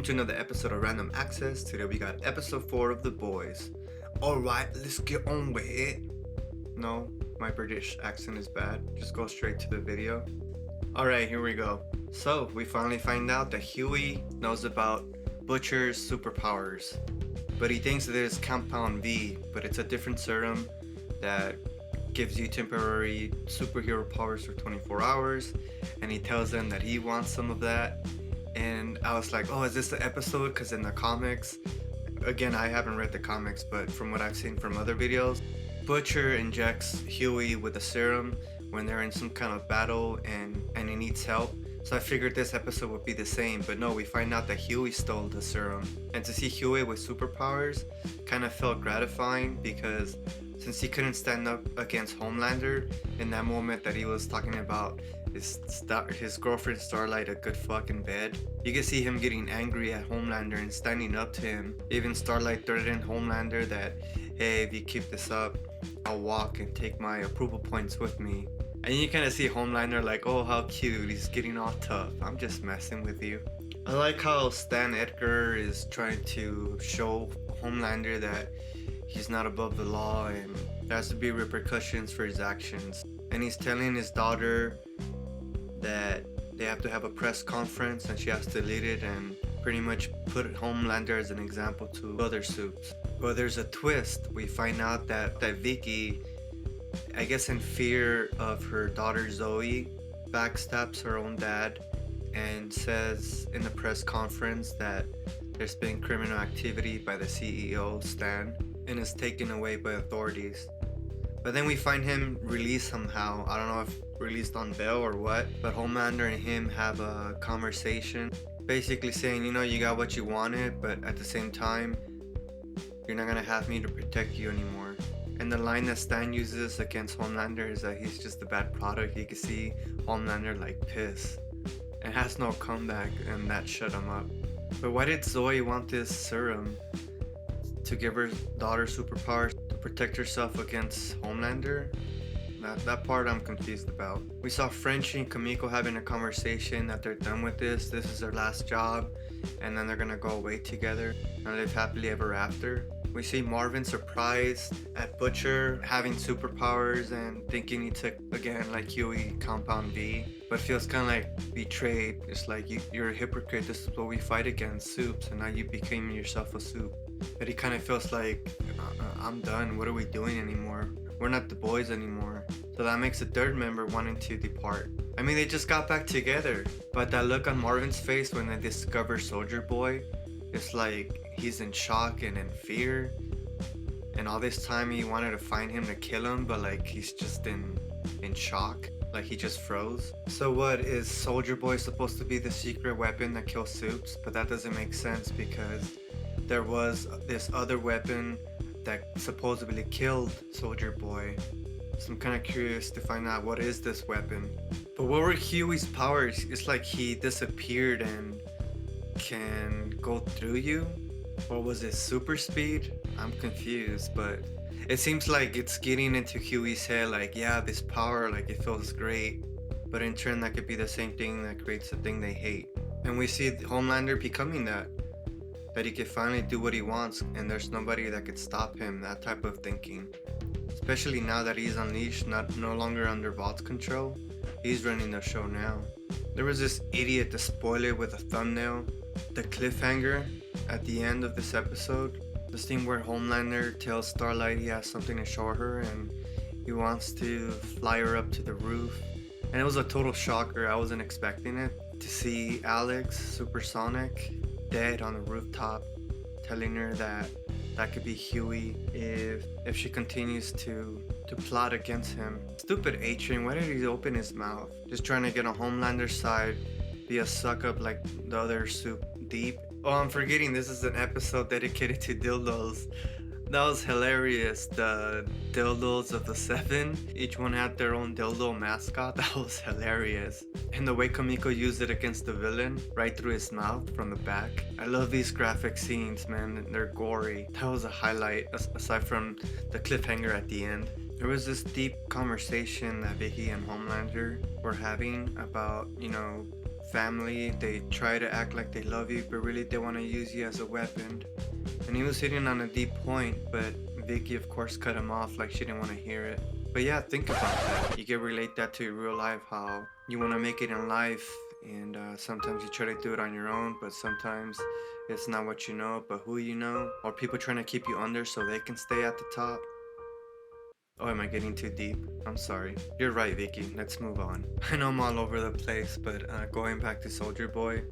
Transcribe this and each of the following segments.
welcome to another episode of Random Access. Today we got episode 4 of The Boys. Alright, let's get on with it. No, my British accent is bad. Just go straight to the video. Alright, here we go. So, we finally find out that Huey knows about Butcher's superpowers. But he thinks that it's Compound V, but it's a different serum that gives you temporary superhero powers for 24 hours. And he tells them that he wants some of that. And I was like, oh, is this the episode? Because in the comics, again, I haven't read the comics, but from what I've seen from other videos, Butcher injects Huey with a serum when they're in some kind of battle and he needs help. So I figured this episode would be the same, but no, we find out that Huey stole the serum. And to see Huey with superpowers kind of felt gratifying because since he couldn't stand up against Homelander in that moment that he was talking about his girlfriend Starlight a good fucking bed, you can see him getting angry at Homelander and standing up to him. Even Starlight threatened Homelander that, hey, if you keep this up, I'll walk and take my approval points with me. And you kind of see Homelander like, oh, how cute, he's getting all tough. I'm just messing with you. I like how Stan Edgar is trying to show Homelander that he's not above the law and there has to be repercussions for his actions. And he's telling his daughter that they have to have a press conference and she has to lead it and pretty much put Homelander as an example to other soups. But there's a twist. We find out that Vicky, I guess in fear of her daughter Zoe, backstabs her own dad and says in the press conference that there's been criminal activity by the CEO, Stan, and is taken away by authorities. But then we find him released somehow. I don't know if released on bail or what, but Homelander and him have a conversation basically saying, you know, you got what you wanted, but at the same time, you're not gonna have me to protect you anymore. And the line that Stan uses against Homelander is that he's just a bad product. You can see Homelander like piss and has no comeback, and that shut him up. But why did Zoe want this serum? To give her daughter superpowers to protect herself against Homelander? That part I'm confused about. We saw Frenchie and Kamiko having a conversation that they're done with this is their last job, and then they're gonna go away together and live happily ever after. We see Marvin surprised at Butcher having superpowers and thinking he took, again, like Huey, Compound V, but feels kind of like betrayed. It's like, you're a hypocrite, this is what we fight against, soups, and now you became yourself a soup. But he kind of feels like, I'm done, what are we doing anymore? We're not the boys anymore. So that makes the third member wanting to depart. I mean, they just got back together, but that look on Marvin's face when they discover Soldier Boy, it's like he's in shock and in fear. And all this time he wanted to find him to kill him, but like he's just in shock. Like he just froze. So what, is Soldier Boy supposed to be the secret weapon that kills Soups? But that doesn't make sense because there was this other weapon that supposedly killed Soldier Boy. So I'm kind of curious to find out what is this weapon. But what were Huey's powers? It's like he disappeared and can go through you? Or was it super speed? I'm confused, but it seems like it's getting into Huey's head like, yeah, this power, like it feels great. But in turn that could be the same thing that creates the thing they hate. And we see Homelander becoming that he could finally do what he wants and there's nobody that could stop him, that type of thinking. Especially now that he's unleashed, no longer under Vault's control. He's running the show now. There was this idiot to spoil it with a thumbnail. The cliffhanger at the end of this episode. The scene where Homelander tells Starlight he has something to show her and he wants to fly her up to the roof. And it was a total shocker. I wasn't expecting it. To see Alex, Supersonic, dead on the rooftop, telling her that could be Huey if she continues to plot against him. Stupid A-Train, why did he open his mouth? Just trying to get on Homelander's side, be a suck up like the other soup deep. Oh, I'm forgetting this is an episode dedicated to dildos. That was hilarious. The dildos of the 7, each one had their own dildo mascot. That was hilarious. And the way Kamiko used it against the villain, right through his mouth from the back. I love these graphic scenes, man. They're gory. That was a highlight, aside from the cliffhanger at the end. There was this deep conversation that Vicky and Homelander were having about, family. They try to act like they love you, but really they want to use you as a weapon. And he was hitting on a deep point, but Vicky, of course, cut him off like she didn't want to hear it. But yeah, think about that. You can relate that to your real life, how you want to make it in life, and sometimes you try to do it on your own, but sometimes it's not what you know, but who you know, or people trying to keep you under so they can stay at the top. Oh, am I getting too deep? I'm sorry. You're right, Vicky. Let's move on. I know I'm all over the place, but going back to Soldier Boy,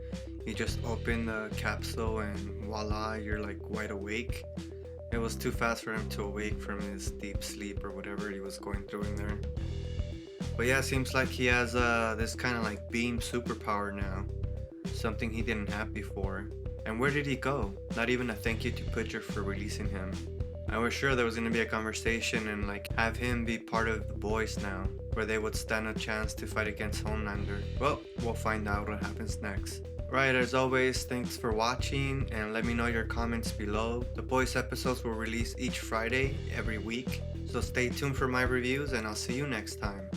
you just open the capsule and voila, you're like wide awake. It was too fast for him to awake from his deep sleep or whatever he was going through in there. But yeah, it seems like he has this kind of like beam superpower now. Something he didn't have before. And where did he go? Not even a thank you to Butcher for releasing him. I was sure there was going to be a conversation and like have him be part of the boys now, where they would stand a chance to fight against Homelander. Well, we'll find out what happens next. Right, as always, thanks for watching and let me know your comments below. The boys episodes will release each Friday every week, so stay tuned for my reviews and I'll see you next time.